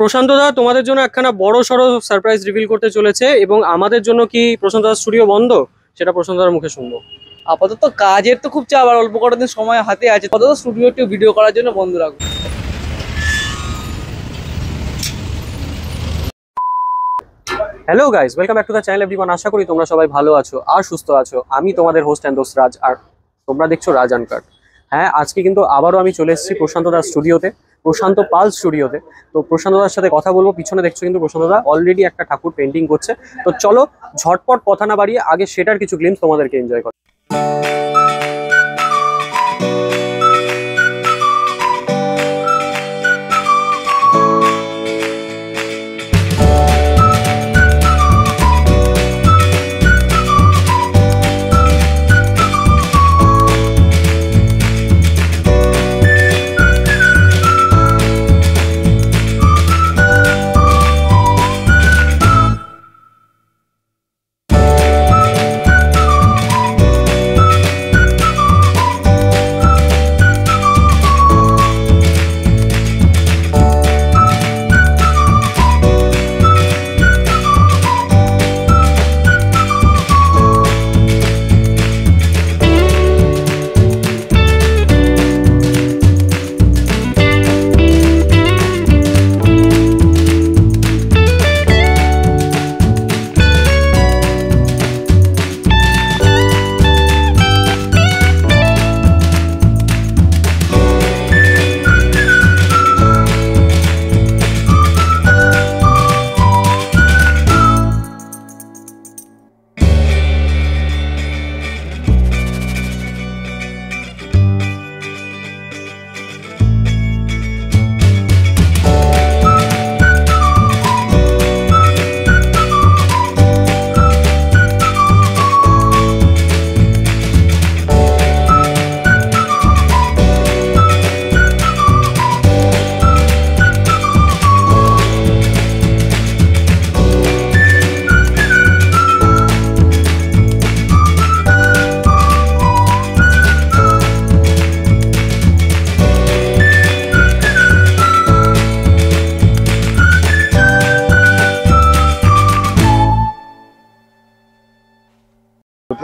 প্রশান্ত দা তোমাদের জন্য একখানা বড় সড়ো সারপ্রাইজ রিভিল করতে চলেছে, এবং আমাদের জন্য কি প্রশান্ত দা স্টুডিও বন্ধ সেটা প্রশান্ত দার মুখে শুনবো। আপাতত কাজের তো খুব চাপ, আর অল্প কটা দিন সময় হাতে আছে, আপাতত স্টুডিও একটু ভিডিও করার জন্য বন্ধ রাখবো। Hello guys, welcome back to the channel everyone. আশা করি তোমরা সবাই ভালো আছো আর সুস্থ আছো। আমি তোমাদের হোস্ট অ্যান্ড দোস্ত রাজ, আর তোমরা দেখছো রাজ আনকাট। হ্যাঁ, আজকে কিন্তু আবারও আমি চলে এসেছি প্রশান্ত দার স্টুডিওতে, প্রশান্ত পাল স্টুডিওতে। তো প্রশান্ত দার সাথে কথা বলবো। পিছনে দেখছো কিন্তু প্রশান্ত দা অলরেডি একটা ঠাকুর পেন্টিং করছে। তো চলো ঝটপট কথা না বাড়িয়ে আগে সেটার কিছু গ্লিমস তোমাদেরকে এনজয় করো।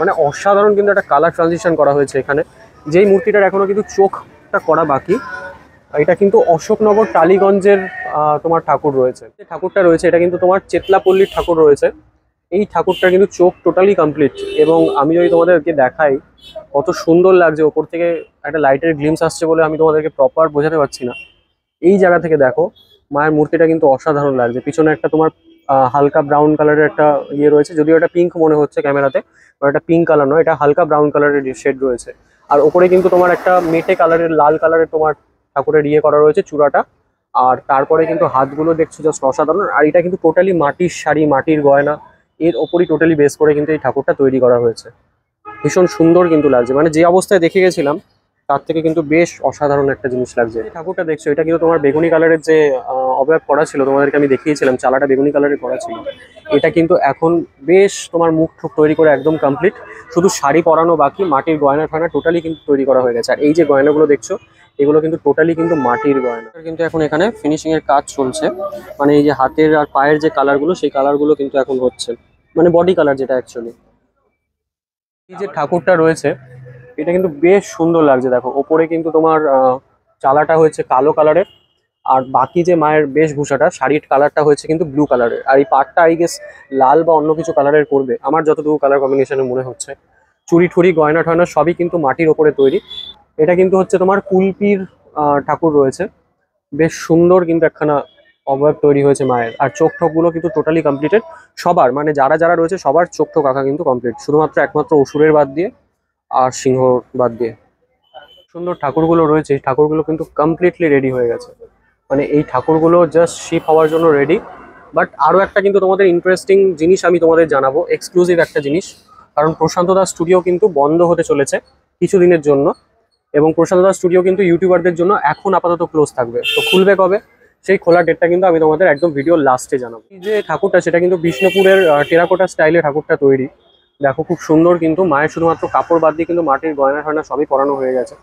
মানে অসাধারণ কিন্তু একটা কালার ট্রানজিশন করা হয়েছে এখানে। যেই মূর্তিটার এখনো কিন্তু চোখটা করা বাকি, এটা কিন্তু অশোকনগর টালিগঞ্জের তোমার ঠাকুর রয়েছে। যে ঠাকুরটা রয়েছে এটা কিন্তু তোমার চেতলাপল্লীর ঠাকুর রয়েছে। এই ঠাকুরটার কিন্তু চোখ টোটালি কমপ্লিট, এবং আমি যদি তোমাদেরকে দেখাই কত সুন্দর লাগছে। ওপর থেকে একটা লাইটের গ্লিমস আসছে বলে আমি তোমাদেরকে প্রপার বোঝাতে পারছি না। এই জায়গা থেকে দেখো মায়ের মূর্তিটা কিন্তু অসাধারণ লাগছে। পিছনে একটা তোমার হালকা ব্রাউন কালারের একটা ইয়ে রয়েছে, যদিও এটা পিঙ্ক মনে হচ্ছে ক্যামেরাতে, বা এটা পিঙ্ক কালার নয়, এটা হালকা ব্রাউন কালারের শেড রয়েছে। আর ওপরে কিন্তু তোমার একটা মেটে কালারের লাল কালারের তোমার ঠাকুরের ইয়ে করা রয়েছে চূড়াটা। আর তারপরে কিন্তু হাতগুলো দেখছো জাস্ট অসাধারণ। আর এটা কিন্তু টোটালি মাটির শাড়ি, মাটির গয়না, এর ওপরই টোটালি বেস করে কিন্তু এই ঠাকুরটা তৈরি করা হয়েছে। ভীষণ সুন্দর কিন্তু লাগছে, মানে যে অবস্থায় দেখে গেছিলাম তার থেকে কিন্তু বেশ অসাধারণ একটা জিনিস লাগছে। ঠাকুরটা দেখছো এটা কিন্তু তোমার বেগুনি কালারের যে অবয়ব করা ছিল, তোমাদেরকে আমি দেখিয়েছিলাম চালাটা বেগুনি কালারের করা ছিল। এটা কিন্তু এখন বেশ তোমার মুখ ঠুক তৈরি করে একদম কমপ্লিট, শুধু শাড়ি পরানো বাকি। মাটির গয়না ঠানা টোটালি কিন্তু তৈরি করা হয়ে গেছে। আর এই যে গয়নাগুলো দেখছো এগুলো কিন্তু টোটালি কিন্তু মাটির গয়না। কিন্তু এখন এখানে ফিনিশিং এর কাজ চলছে, মানে এই যে হাতের আর পায়ের যে কালারগুলো সেই কালারগুলো কিন্তু এখন হচ্ছে, মানে বডি কালার যেটা অ্যাকচুয়ালি। এই যে ঠাকুরটা রয়েছে এটা কিন্তু বেশ সুন্দর লাগছে। দেখো ওপরে কিন্তু তোমার চালাটা হয়েছে কালো কালারের, আর বাকি যে মায়ের বেশভূষাটা শাড়ির কালারটা হয়েছে কিন্তু ব্লু কালারের। আর এই পাটটা আই গেস লাল বা অন্য কিছু কালারের করবে, আমার যতটুকু কালার কম্বিনেশনে মনে হচ্ছে। চুড়ি ঠুড়ি গয়না টয়না সবই কিন্তু মাটির ওপরে তৈরি। এটা কিন্তু হচ্ছে তোমার কুলপির ঠাকুর রয়েছে। বেশ সুন্দর কিন্তু একখানা অবয়ব তৈরি হয়েছে মায়ের। আর চোখ ঠোকগুলো কিন্তু টোটালি কমপ্লিটেড সবার, মানে যারা যারা রয়েছে সবার চোখ ঠোক আঁকা কিন্তু কমপ্লিট, শুধুমাত্র একমাত্র অসুরের বাদ দিয়ে আর সিংহ বাদ দিয়ে। সুন্দর ঠাকুরগুলো রয়েছে, এই ঠাকুরগুলো কিন্তু কমপ্লিটলি রেডি হয়ে গেছে, মানে এই ঠাকুরগুলো জাস্ট শিপ হওয়ার জন্য রেডি। বাট আরও একটা কিন্তু তোমাদের ইন্টারেস্টিং জিনিস আমি তোমাদের জানাবো, এক্সক্লুসিভ একটা জিনিস। কারণ প্রশান্ত দাস স্টুডিও কিন্তু বন্ধ হতে চলেছে কিছুদিনের জন্য, এবং প্রশান্ত দাস স্টুডিও কিন্তু ইউটিউবারদের জন্য এখন আপাতত ক্লোজ থাকবে। তো খুলবে কবে সেই খোলার ডেটটা কিন্তু আমি তোমাদের একদম ভিডিও লাস্টে জানাবো। এই যে ঠাকুরটা সেটা কিন্তু বিষ্ণুপুরের টেরাকোটা স্টাইলে ঠাকুরটা তৈরি। দেখো খুব সুন্দর, কিন্তু মায়ের শুধুমাত্র কাপড় বাদ দিয়ে কিন্তু মাটির গয়না টয়না সবই পরানো হয়ে গেছে।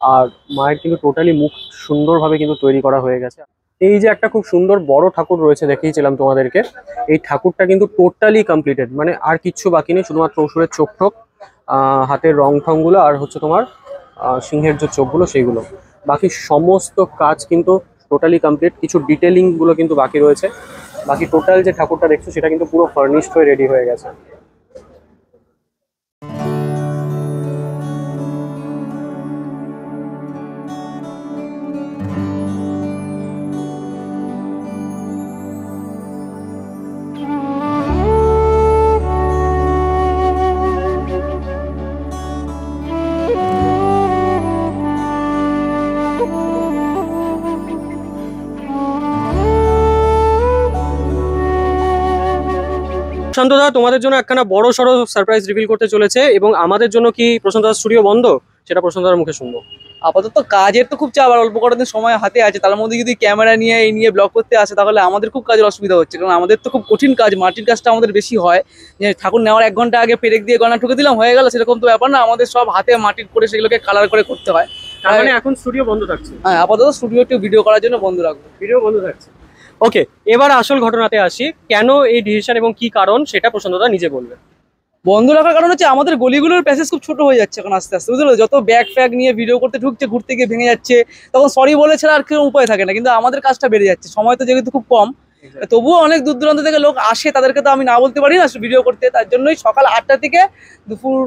আর মায়ের কিন্তু টোটালি মুখ সুন্দরভাবে কিন্তু তৈরি করা হয়ে গেছে। এই যে একটা খুব সুন্দর বড় ঠাকুর রয়েছে দেখিয়েছিলাম তোমাদেরকে, এই ঠাকুরটা কিন্তু টোটালি কমপ্লিটেড, মানে আর কিচ্ছু বাকি নেই, শুধুমাত্র অসুরের চোখ ঠোক, হাতের রং ঠংগুলো আর হচ্ছে তোমার সিংহের যে চোখগুলো সেইগুলো, বাকি সমস্ত কাজ কিন্তু টোটালি কমপ্লিট। কিছু ডিটেলিং গুলো কিন্তু বাকি রয়েছে, বাকি টোটাল যে ঠাকুরটা দেখছো সেটা কিন্তু পুরো ফার্নিশড হয়ে রেডি হয়ে গেছে। প্রশান্তদা তোমাদের জন্য একখানা বড় সড়ো সারপ্রাইজ রিভিল করতে চলেছে, এবং আমাদের জন্য কি প্রশান্তদা স্টুডিও বন্ধ সেটা প্রশান্তদার মুখে শুনবো। আপাতত কাজের তো খুব চাপ, আর অল্প কটা দিন সময় হাতে আছে, তার মধ্যে যদি ক্যামেরা নিয়ে এই নিয়ে ব্লগ করতে আসে তাহলে আমাদের খুব কাজের অসুবিধা হচ্ছে, কারণ আমাদের তো খুব কঠিন কাজ, মাটির কাজটা আমাদের বেশি হয়। যে ঠাকুর নেওয়ার 1 ঘন্টা আগে পেরেক দিয়ে গয়না ঠুকে দিলাম হয়ে গেল, সেরকম তো ব্যাপার না, আমাদের সব হাতে মাটির করে সেগুলোকে কালার করে করতে হয়। তার মানে এখন স্টুডিও বন্ধ থাকছে? হ্যাঁ, আপাতত স্টুডিও একটু ভিডিও করার জন্য বন্ধ রাখবো। ভিডিও বন্ধ থাকছে। ওকে, এবার আসল ঘটনাতে আসি, কেন এই ডিসিশন এবং কি কারণ সেটা প্রশান্তদা নিজে বলবে। বন্ধ রাখার কারণ হচ্ছে আমাদের গলিগুলোর প্যাসেজ খুব ছোট হয়ে যাচ্ছে এখন আস্তে আস্তে, বুঝলো? যত ব্যাগ ফ্যাগ নিয়ে ভিডিও করতে ঢুকছে, ঘুরতে গিয়ে ভেঙে যাচ্ছে, তখন সরি বলে ছাড়া আর কেউ উপায় থাকে না, কিন্তু আমাদের কাজটা বেড়ে যাচ্ছে, সময় তো যেহেতু খুব কম, তবুও অনেক দূর দূরান্ত থেকে লোক আসে, তাদেরকে তো আমি না বলতে পারি না ভিডিও করতে। তার জন্যই সকাল 8টা থেকে দুপুর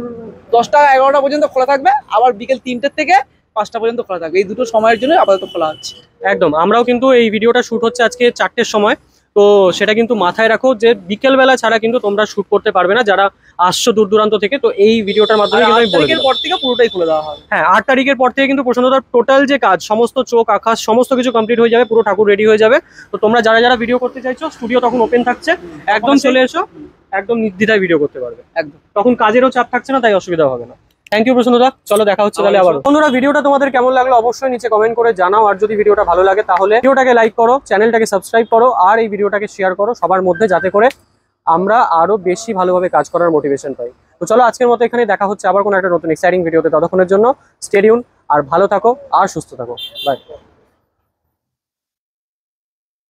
10টা 11টা পর্যন্ত খোলা থাকবে, আবার বিকেল 3টের থেকে 5টা পর্যন্ত খোলা থাকবে, এই দুটো সময়ের জন্য আপাতত খোলা হচ্ছে। একদম, আমরাও কিন্তু এই ভিডিওটা শুট হচ্ছে আজকে 4টের সময়, তো সেটা কিন্তু মাথায় রাখো যে বিকেল বেলা ছাড়া কিন্তু তোমরা শুট করতে পারবে না যারা আসছো দূর দূরান্ত থেকে। তো এই ভিডিওটার মাধ্যমে কিন্তু আমি বলে দিলাম। পর থেকে পুরোটাই খুলে দেওয়া হবে। হ্যাঁ, 8 তারিখের পর থেকে কিন্তু প্রশান্তদার টোটাল যে কাজ, সমস্ত চোখ আকাশ সমস্ত কিছু কমপ্লিট হয়ে যাবে, পুরো ঠাকুর রেডি হয়ে যাবে। তো তোমরা যারা যারা ভিডিও করতে চাইছো স্টুডিও তখন ওপেন থাকছে, একদম চলে এসো, একদম নির্দ্বিধায় ভিডিও করতে পারবে, একদম। তখন কাজেরও চাপ থাকছে না, তাই অসুবিধা হবে না। থ্যাংক ইউ প্রশান্তদা, চলো দেখা হচ্ছে তাহলে আবার। বন্ধুরা, ভিডিওটা তোমাদের কেমন লাগলো অবশ্যই নিচে কমেন্ট করে জানাও, আর যদি ভিডিওটা ভালো লাগে তাহলে ভিডিওটাকে লাইক করো, চ্যানেলটাকে সাবস্ক্রাইব করো, আর এই ভিডিওটাকে শেয়ার করো সবার মধ্যে, যাতে করে আমরা আরো বেশি ভালোভাবে কাজ করার মোটিভেশন পাই। তো চলো আজকের মতো এখানে দেখা হচ্ছে আবার কোনো একটা নতুন এক্সাইটিং ভিডিওতে, ততক্ষণের জন্য স্টে টিউন, আর ভালো থাকো আর সুস্থ থাকো, বাই।